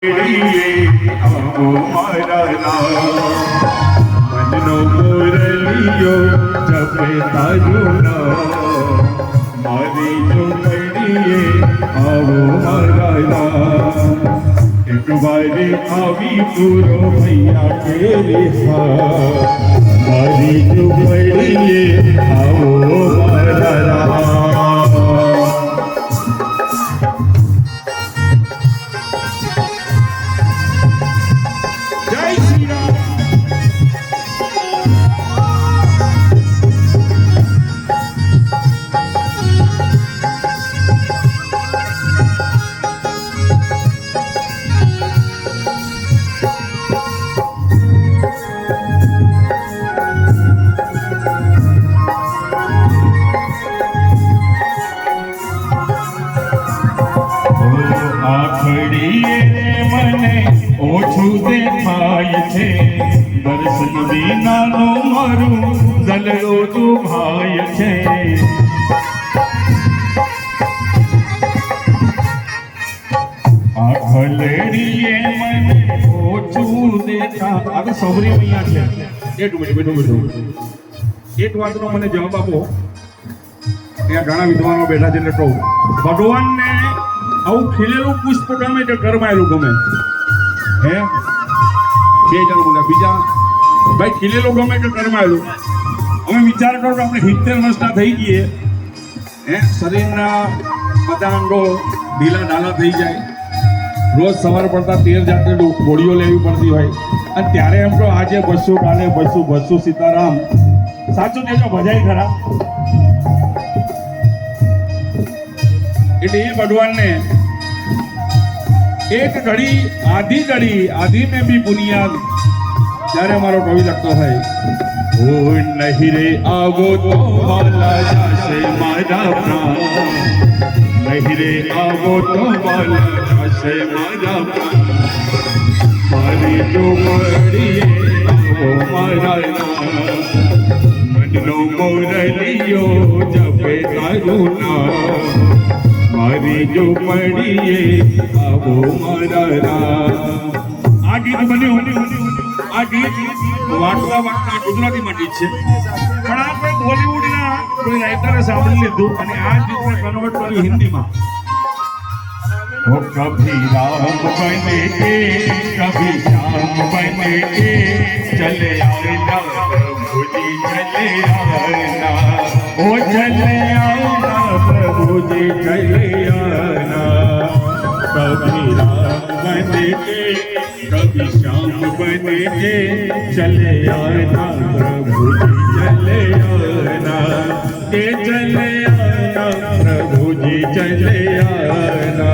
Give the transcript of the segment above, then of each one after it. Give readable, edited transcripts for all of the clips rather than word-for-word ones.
મનનો મોરલિયો જપે તારું નામ મારી ચોકડીએ આવો મારા એક વારે આવી પૂરો ભૈયા કેરે મારી ચોકડીએ આવો મારા મને ઓછું દેખાય છે દર્શન વિનાનું મારું દલડો દુભાય છે આ ખલેડીએ મને ઓછું દેખાય આ તો સૌરી મૈયા છે એક વાતનો મને જવાબ આપો ત્યાં ઘણા વિદ્વાનો બેઠા છે એટલે કહું ભગવાનને આવું ખીલેલું પુષ્પ ગમે કે કરમાયેલું ગમે હે બે જણ બોલ્યા બીજા ભાઈ ખીલેલું ગમે કે કરમાયેલું અમે વિચાર કરો કે આપણે 70 વર્ષના થઈ ગઈએ હે શરીરના બધા અંગો ઢીલા ઢાલા થઈ જાય રોજ સવાર પડતા 13 જાતની ગોળીઓ લેવી પડતી હોય અને ત્યારે એમ તો આજે બસો કાલે બસો સીતારામ સાચું કહેજો ભજાઈ ખરા એટલે એ ભગવાનને એક ઘડી આधी में भी बुनियाद જ્યારે મારો કવિ લખતો થાય ઓ નહીં રે આવો તો વાલા જાશે મારા પ્રાણ નહીં રે આવો તો વાલા જાશે મારા પ્રાણ મારી જો મળીએ આવો મારા મનનો મોરલિયો જપે તારું નામ મારી જો મળીએ આવો મારા આ ગીત બન્યું આ ગીત વાંચવા ગુજરાતી માટે છે પણ આપણે બોલિવૂડના કોઈ રાઇટરે સાંભળી લીધું અને આ ગીતને કન્વર્ટ કર્યું હિન્દીમાં वो कभी राम बने के कभी श्याम बने के चले आना प्रभु जी चले आना ओ चले आना प्रभु जी चले आना कभी राम बने के कभी श्याम बने के चले आना प्रभु जी चले आना के चले आना प्रभु जी चले आना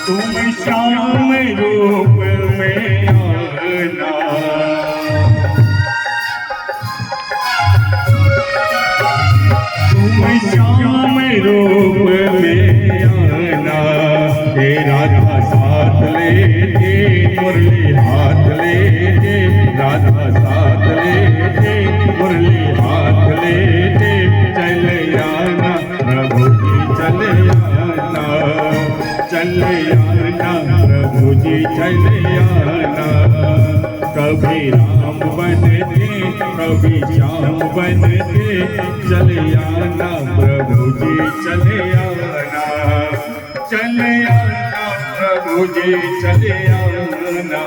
तुम श्याम रूप में आना तुम श्याम रूप में आना हे राधा साथ लेके मुरली हाथ लेके राधा साथ लेके मुरली हाथ लेके चले आना प्रभु जी चले आना चले आना प्रभु जी चले आना कभी राम बने के कभी श्याम बने के चले आना प्रभु जी चले आना प्रभु जी चले आना